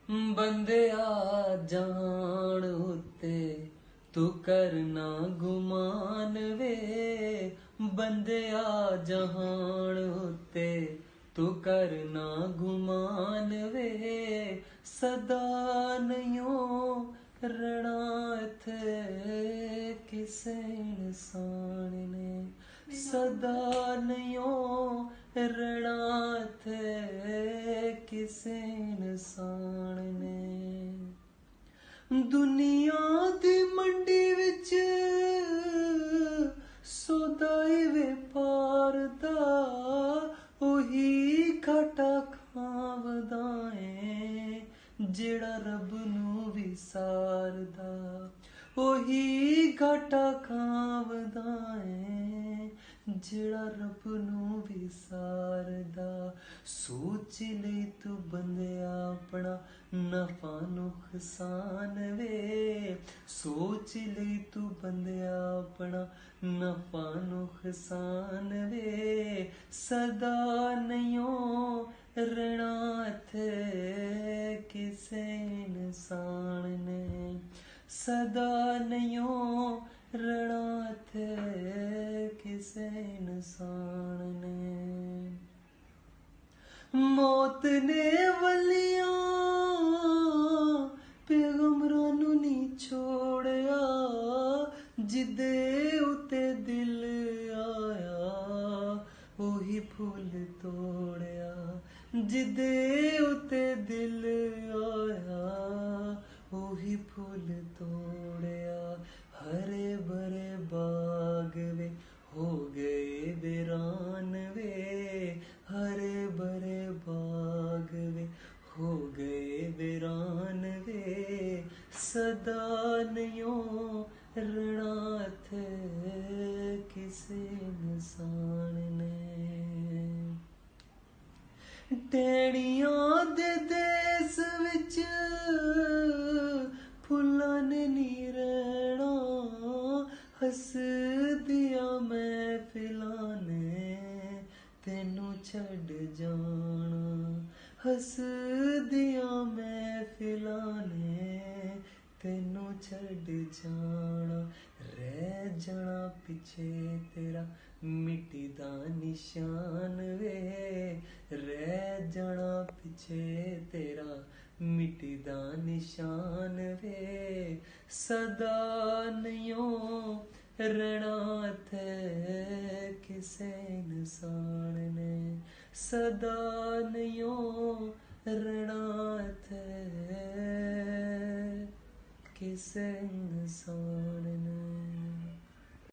बंदिया जान उत्ते तू करना गुमान वे, बंदिया जहान उत्ते तू करना गुमान वे, सदा नयों रना इत्थे किसे इंसान ने, सदा नयों रना इत्थे किसे इंसान ने। दुनिया दी मंडी विच सौदाई व्यापार दा ओही घाटा खावदा है जेड़ा रब नू विसारदा, ओही घाटा खावदा है जेड़ा रब नू विसारदा। सोच ले तू बंदिया अपना नफा नुकसान वे, सोच ले तू बंदिया अपना नफा नुकसान वे, सदा नयों रना इत्थे किसे इंसान ने, सदा नयों रना इत्थे किसे इंसान ने। मौत ने वलियां पैगंबरां नू नहीं छोड़िया, जिदे उते दिल आया ओही फूल तोड़िया, जिदे उते दिल आया ओही फूल तोड़िया। हरे भरे बाग वे हो गए वीरान वे, हरे भरे बाग वे हो गए वीरान वे, सदा नयों रना इत्थे किसे इंसान ने। टैणियां दे देस विच फुल्लां ने नी रहना, हसदियां महफिलां ने तेनू छड्ड जाना, हसदियां महफिलां ने तेनू छड्ड जाना। रह जाना पिछे तेरा मिट्टी दा निशान वे, रह जाना पिछे तेरा मिट्टी दा निशान वे, सदा नयों रना इत्थे किसे इंसान ने, सदा नयों रना इत्थे किसे इंसान